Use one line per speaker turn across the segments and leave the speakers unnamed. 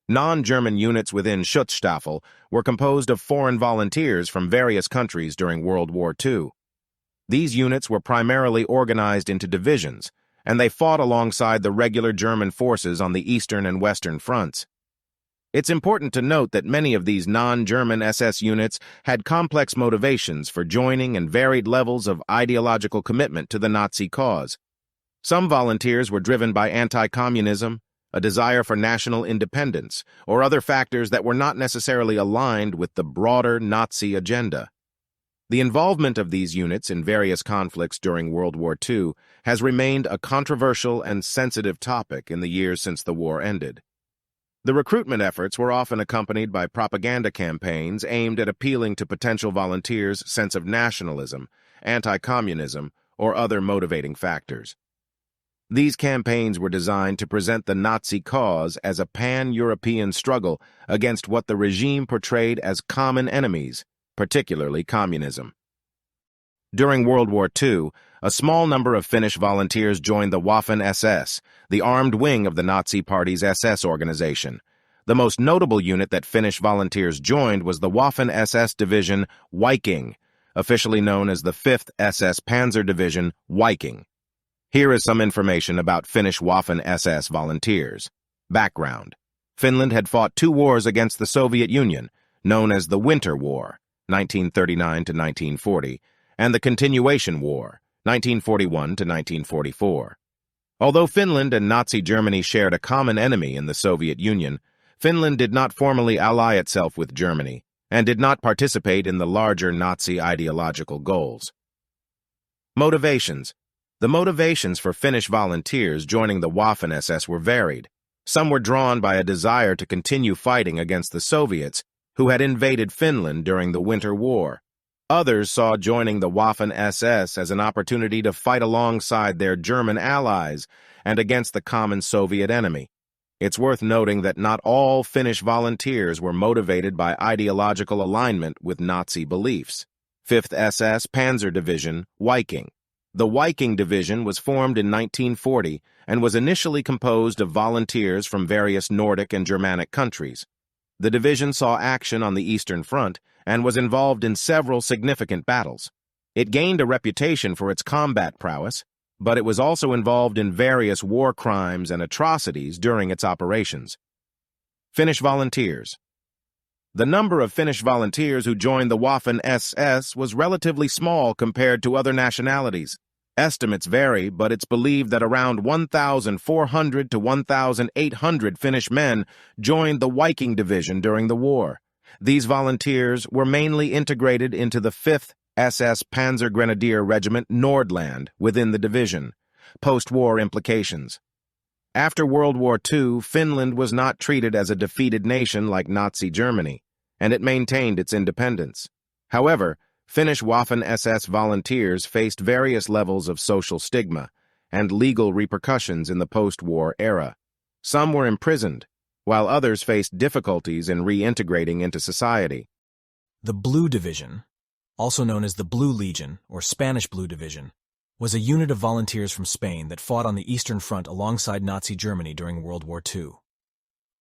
Non-German units within Schutzstaffel were composed of foreign volunteers from various countries during World War II. These units were primarily organized into divisions, and they fought alongside the regular German forces on the eastern and western fronts. It's important to note that many of these non-German SS units had complex motivations for joining and varied levels of ideological commitment to the Nazi cause. Some volunteers were driven by anti-communism, a desire for national independence, or other factors that were not necessarily aligned with the broader Nazi agenda. The involvement of these units in various conflicts during World War II has remained a controversial and sensitive topic in the years since the war ended. The recruitment efforts were often accompanied by propaganda campaigns aimed at appealing to potential volunteers' sense of nationalism, anti-communism, or other motivating factors. These campaigns were designed to present the Nazi cause as a pan-European struggle against what the regime portrayed as common enemies, particularly communism. During World War II, a small number of Finnish volunteers joined the Waffen-SS, the armed wing of the Nazi Party's SS organization. The most notable unit that Finnish volunteers joined was the Waffen-SS division Viking, officially known as the 5th SS Panzer Division Viking. Here is some information about Finnish Waffen-SS volunteers. Background: Finland had fought 2 wars against the Soviet Union, known as the Winter War, 1939 to 1940, and the Continuation War, 1941 to 1944. Although Finland and Nazi Germany shared a common enemy in the Soviet Union, Finland did not formally ally itself with Germany and did not participate in the larger Nazi ideological goals. Motivations. The motivations for Finnish volunteers joining the Waffen-SS were varied. Some were drawn by a desire to continue fighting against the Soviets, who had invaded Finland during the Winter War. Others saw joining the Waffen-SS as an opportunity to fight alongside their German allies and against the common Soviet enemy. It's worth noting that not all Finnish volunteers were motivated by ideological alignment with Nazi beliefs. 5th SS Panzer Division, Viking. The Viking Division was formed in 1940 and was initially composed of volunteers from various Nordic and Germanic countries. The division saw action on the Eastern Front and was involved in several significant battles. It gained a reputation for its combat prowess, but it was also involved in various war crimes and atrocities during its operations. Finnish Volunteers. The number of Finnish volunteers who joined the Waffen-SS was relatively small compared to other nationalities. Estimates vary, but it's believed that around 1,400 to 1,800 Finnish men joined the Viking Division during the war. These volunteers were mainly integrated into the 5th SS Panzer Grenadier Regiment Nordland within the division. Post-war implications. After World War II, Finland was not treated as a defeated nation like Nazi Germany, and it maintained its independence. However, Finnish Waffen-SS volunteers faced various levels of social stigma and legal repercussions in the post-war era. Some were imprisoned, while others faced difficulties in reintegrating into society.
The Blue Division, also known as the Blue Legion or Spanish Blue Division, was a unit of volunteers from Spain that fought on the Eastern Front alongside Nazi Germany during World War II.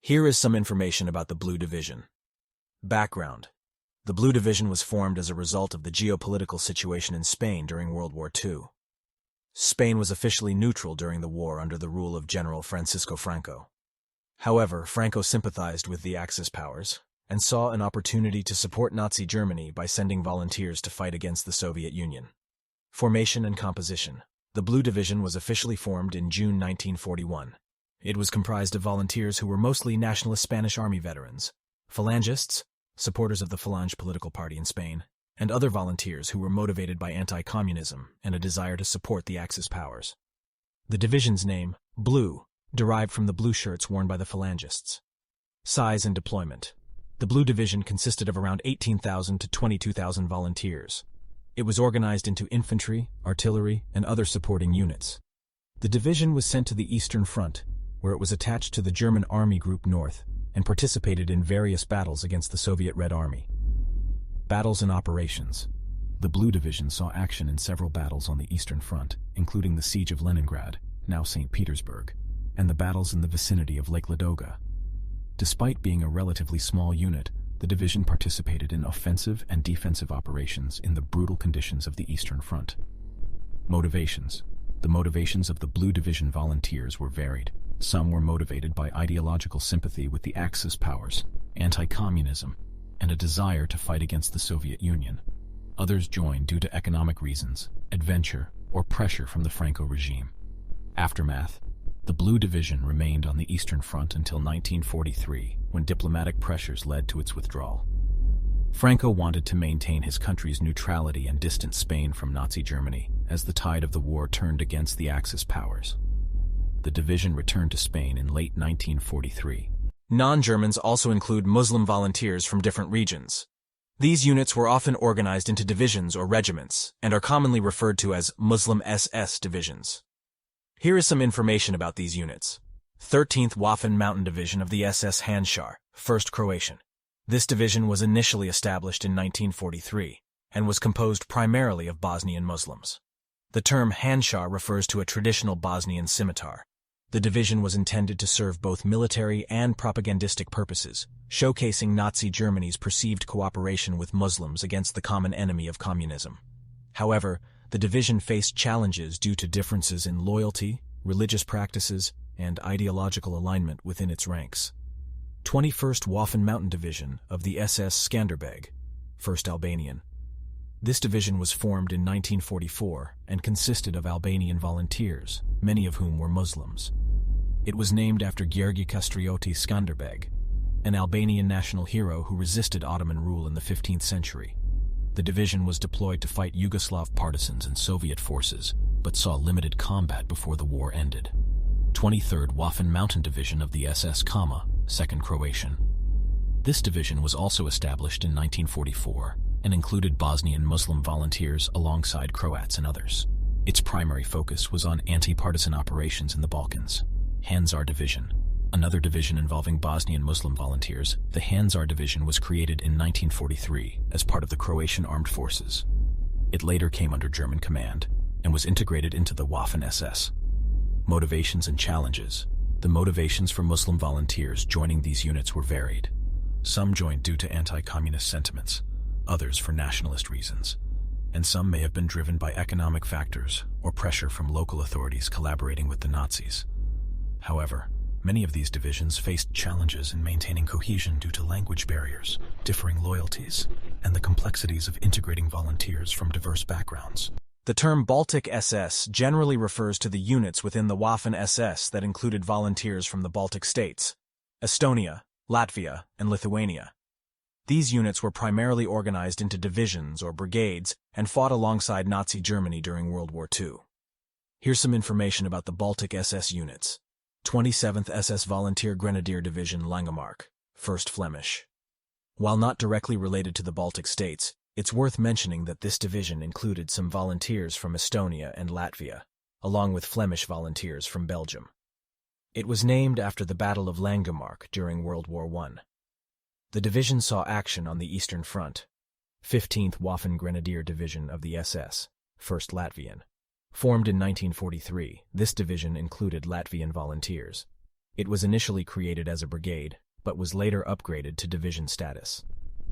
Here is some information about the Blue Division. Background: the Blue Division was formed as a result of the geopolitical situation in Spain during World War II. Spain was officially neutral during the war under the rule of General Francisco Franco. However, Franco sympathized with the Axis powers and saw an opportunity to support Nazi Germany by sending volunteers to fight against the Soviet Union. Formation and composition. The Blue Division was officially formed in June 1941. It was comprised of volunteers who were mostly nationalist Spanish Army veterans, Phalangists, supporters of the Falange political party in Spain, and other volunteers who were motivated by anti-communism and a desire to support the Axis powers. The division's name, Blue, derived from the blue shirts worn by the Phalangists. Size and deployment. The Blue Division consisted of around 18,000 to 22,000 volunteers. It was organized into infantry, artillery, and other supporting units. The division was sent to the Eastern Front, where it was attached to the German Army Group North and participated in various battles against the Soviet Red Army. Battles and operations. The Blue Division saw action in several battles on the Eastern Front, including the Siege of Leningrad, now St. Petersburg, and the battles in the vicinity of Lake Ladoga. Despite being a relatively small unit, the division participated in offensive and defensive operations in the brutal conditions of the Eastern Front. Motivations. The motivations of the Blue Division Volunteers were varied. Some were motivated by ideological sympathy with the Axis powers, anti-communism, and a desire to fight against the Soviet Union. Others joined due to economic reasons, adventure, or pressure from the Franco regime. Aftermath. The Blue Division remained on the Eastern Front until 1943, when diplomatic pressures led to its withdrawal. Franco wanted to maintain his country's neutrality and distance Spain from Nazi Germany as the tide of the war turned against the Axis powers. The division returned to Spain in late 1943.
Non-Germans also include Muslim volunteers from different regions. These units were often organized into divisions or regiments, and are commonly referred to as Muslim SS divisions. Here is some information about these units. 13th Waffen Mountain Division of the SS Handschar, 1st Croatian. This division was initially established in 1943, and was composed primarily of Bosnian Muslims. The term Handschar refers to a traditional Bosnian scimitar. The division was intended to serve both military and propagandistic purposes, showcasing Nazi Germany's perceived cooperation with Muslims against the common enemy of communism. However, the division faced challenges due to differences in loyalty, religious practices, and ideological alignment within its ranks. 21st Waffen Mountain Division of the SS Skanderbeg, 1st Albanian. This division was formed in 1944 and consisted of Albanian volunteers, many of whom were Muslims. It was named after Gheorghe Kastrioti Skanderbeg, an Albanian national hero who resisted Ottoman rule in the 15th century. The division was deployed to fight Yugoslav partisans and Soviet forces, but saw limited combat before the war ended. 23rd Waffen Mountain Division of the SS Kama, 2nd Croatian. This division was also established in 1944 and included Bosnian Muslim volunteers alongside Croats and others. Its primary focus was on anti-partisan operations in the Balkans. Handschar Division. Another division involving Bosnian Muslim volunteers, the Handschar Division was created in 1943 as part of the Croatian Armed Forces. It later came under German command and was integrated into the Waffen-SS. Motivations and challenges. The motivations for Muslim volunteers joining these units were varied. Some joined due to anti-communist sentiments, others for nationalist reasons, and some may have been driven by economic factors or pressure from local authorities collaborating with the Nazis. However, many of these divisions faced challenges in maintaining cohesion due to language barriers, differing loyalties, and the complexities of integrating volunteers from diverse backgrounds. The term Baltic SS generally refers to the units within the Waffen-SS that included volunteers from the Baltic states, Estonia, Latvia, and Lithuania. These units were primarily organized into divisions or brigades and fought alongside Nazi Germany during World War II. Here's some information about the Baltic SS units. 27th SS Volunteer Grenadier Division Langemark, 1st Flemish. While not directly related to the Baltic states, it's worth mentioning that this division included some volunteers from Estonia and Latvia, along with Flemish volunteers from Belgium. It was named after the Battle of Langemark during World War I. The division saw action on the Eastern Front. 15th Waffen Grenadier Division of the SS, 1st Latvian. Formed in 1943, this division included Latvian volunteers. It was initially created as a brigade, but was later upgraded to division status.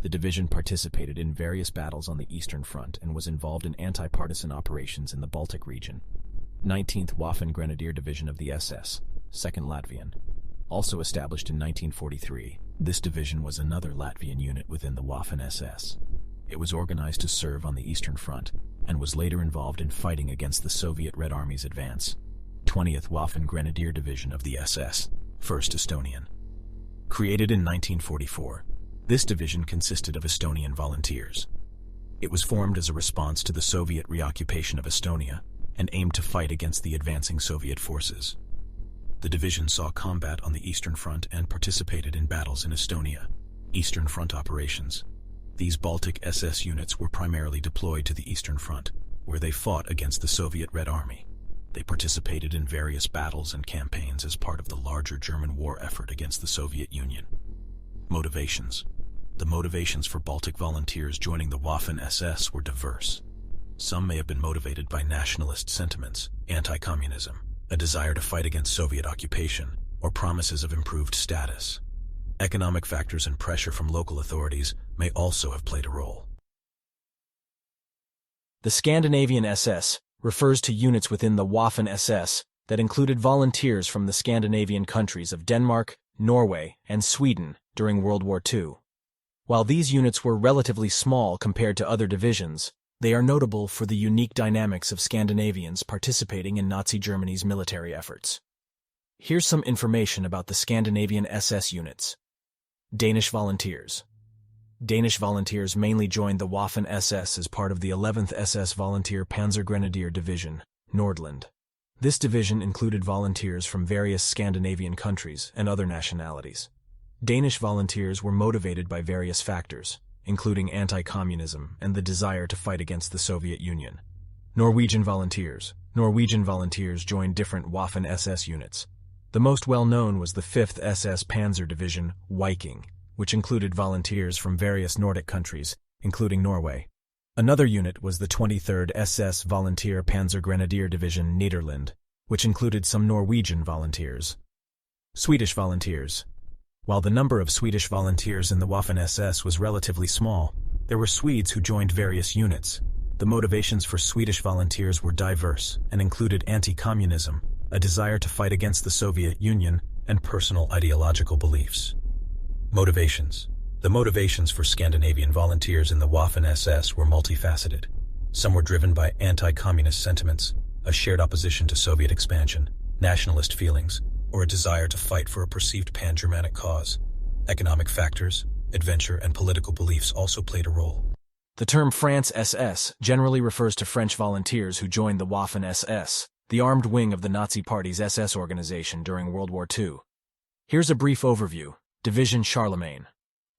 The division participated in various battles on the Eastern Front and was involved in anti-partisan operations in the Baltic region. 19th Waffen Grenadier Division of the SS, 2nd Latvian. Also established in 1943, this division was another Latvian unit within the Waffen-SS. It was organized to serve on the Eastern Front and was later involved in fighting against the Soviet Red Army's advance. 20th Waffen Grenadier Division of the SS, 1st Estonian. Created in 1944, this division consisted of Estonian volunteers. It was formed as a response to the Soviet reoccupation of Estonia and aimed to fight against the advancing Soviet forces. The division saw combat on the Eastern Front and participated in battles in Estonia. Eastern Front operations. These Baltic SS units were primarily deployed to the Eastern Front, where they fought against the Soviet Red Army. They participated in various battles and campaigns as part of the larger German war effort against the Soviet Union. Motivations. The motivations for Baltic volunteers joining the Waffen-SS were diverse. Some may have been motivated by nationalist sentiments, anti-communism, a desire to fight against Soviet occupation, or promises of improved status.
Economic factors and pressure from local authorities may also have played a role.
The Scandinavian SS refers to units within the Waffen-SS that included volunteers from the Scandinavian countries of Denmark, Norway, and Sweden during World War II. While these units were relatively small compared to other divisions, they are notable for the unique dynamics of Scandinavians participating in Nazi Germany's military efforts. Here's some information about the Scandinavian SS units. Danish Volunteers. Danish Volunteers mainly joined the Waffen-SS as part of the 11th SS Volunteer Panzergrenadier Division, Nordland. This division included volunteers from various Scandinavian countries and other nationalities. Danish volunteers were motivated by various factors, including anti-communism and the desire to fight against the Soviet Union. Norwegian Volunteers. Norwegian volunteers joined different Waffen-SS units. The most well-known was the 5th SS Panzer Division, Viking, which included volunteers from various Nordic countries, including Norway. Another unit was the 23rd SS Volunteer Panzergrenadier Division, Nederland, which included some Norwegian volunteers. Swedish Volunteers. While the number of Swedish volunteers in the Waffen-SS was relatively small, there were Swedes who joined various units. The motivations for Swedish volunteers were diverse and included anti-communism, a desire to fight against the Soviet Union, and personal ideological beliefs. Motivations. The motivations for Scandinavian volunteers in the Waffen-SS were multifaceted. Some were driven by anti-communist sentiments, a shared opposition to Soviet expansion, nationalist feelings, or a desire to fight for a perceived pan-Germanic cause. Economic factors, adventure, and political beliefs also played a role. The term France SS generally refers to French volunteers who joined the Waffen-SS, the armed wing of the Nazi Party's SS organization during World War II. Here's a brief overview. Division Charlemagne.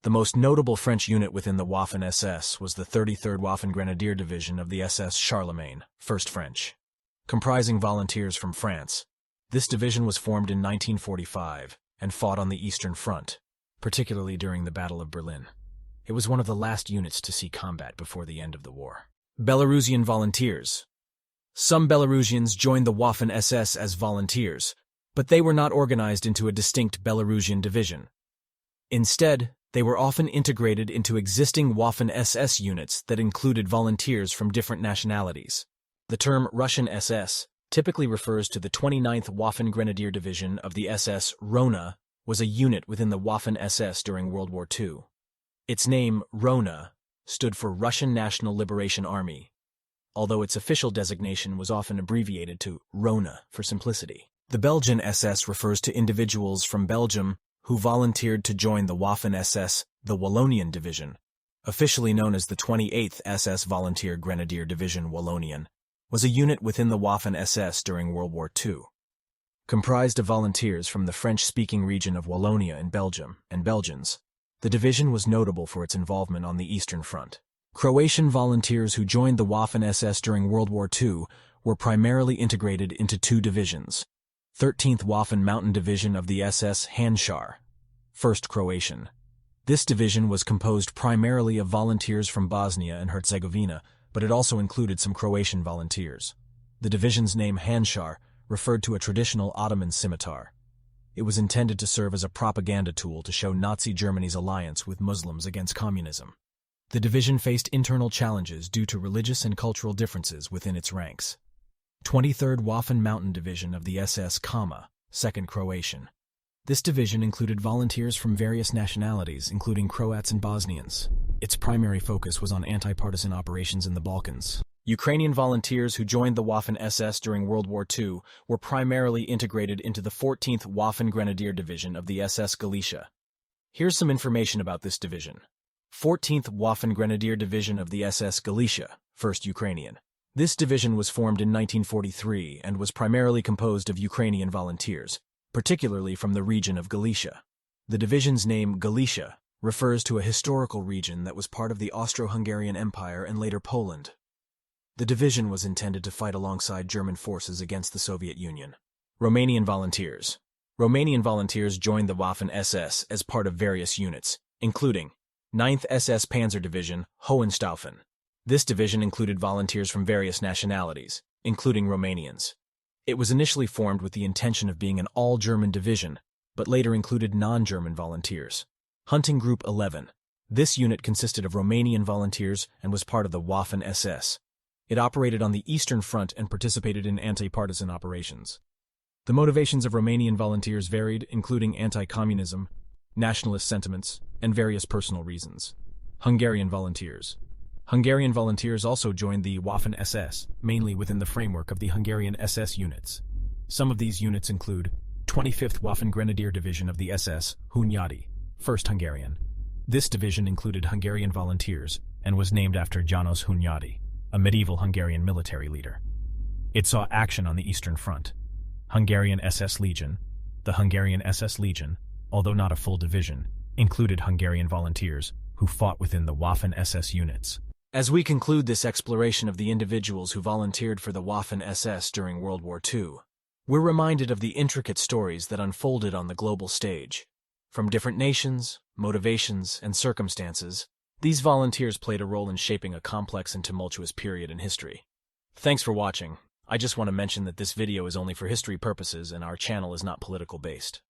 The most notable French unit within the Waffen-SS was the 33rd Waffen-Grenadier Division of the SS Charlemagne, 1st French. Comprising volunteers from France, this division was formed in 1945 and fought on the Eastern Front, particularly during the Battle of Berlin. It was one of the last units to see combat before the end of the war. Belarusian Volunteers. Some Belarusians joined the Waffen-SS as volunteers, but they were not organized into a distinct Belarusian division. Instead, they were often integrated into existing Waffen-SS units that included volunteers from different nationalities. The term Russian SS typically refers to the 29th Waffen-Grenadier Division of the SS Rona, was a unit within the Waffen-SS during World War II. Its name, Rona, stood for Russian National Liberation Army, although its official designation was often abbreviated to Rona for simplicity. The Belgian SS refers to individuals from Belgium who volunteered to join the Waffen-SS, the Wallonian Division, officially known as the 28th SS Volunteer Grenadier Division Wallonian, was a unit within the Waffen-SS during World War II. Comprised of volunteers from the French-speaking region of Wallonia in Belgium and Belgians, the division was notable for its involvement on the Eastern Front. Croatian volunteers who joined the Waffen-SS during World War II were primarily integrated into two divisions. 13th Waffen Mountain Division of the SS Handschar, 1st Croatian. This division was composed primarily of volunteers from Bosnia and Herzegovina, but it also included some Croatian volunteers. The division's name Handschar referred to a traditional Ottoman scimitar. It was intended to serve as a propaganda tool to show Nazi Germany's alliance with Muslims against communism. The division faced internal challenges due to religious and cultural differences within its ranks. 23rd Waffen Mountain Division of the SS Kama, 2nd Croatian. This division included volunteers from various nationalities, including Croats and Bosnians. Its primary focus was on anti-partisan operations in the Balkans. Ukrainian volunteers who joined the Waffen-SS during World War II were primarily integrated into the 14th Waffen-Grenadier Division of the SS Galicia. Here's some information about this division. 14th Waffen-Grenadier Division of the SS Galicia, 1st Ukrainian. This division was formed in 1943 and was primarily composed of Ukrainian volunteers, particularly from the region of Galicia. The division's name, Galicia, refers to a historical region that was part of the Austro-Hungarian Empire and later Poland. The division was intended to fight alongside German forces against the Soviet Union. Romanian Volunteers. Romanian volunteers joined the Waffen-SS as part of various units, including 9th SS Panzer Division, Hohenstaufen. This division included volunteers from various nationalities, including Romanians. It was initially formed with the intention of being an all-German division, but later included non-German volunteers.
Hunting Group 11. This unit consisted of Romanian volunteers and was part of the Waffen-SS. It operated on the Eastern Front and participated in anti-partisan operations. The motivations of Romanian volunteers varied, including anti-communism, nationalist sentiments, and various personal reasons. Hungarian Volunteers. Hungarian volunteers also joined the Waffen-SS, mainly within the framework of the Hungarian SS units. Some of these units include 25th Waffen-Grenadier Division of the SS, Hunyadi, 1st Hungarian. This division included Hungarian volunteers and was named after János Hunyadi, a medieval Hungarian military leader. It saw action on the Eastern Front. Hungarian SS Legion. The Hungarian SS Legion, although not a full division, included Hungarian volunteers who fought within the Waffen-SS units.
As we conclude this exploration of the individuals who volunteered for the Waffen-SS during World War II, we're reminded of the intricate stories that unfolded on the global stage. From different nations, motivations, and circumstances, these volunteers played a role in shaping a complex and tumultuous period in history. Thanks for watching. I just want to mention that this video is only for history purposes and our channel is not political based.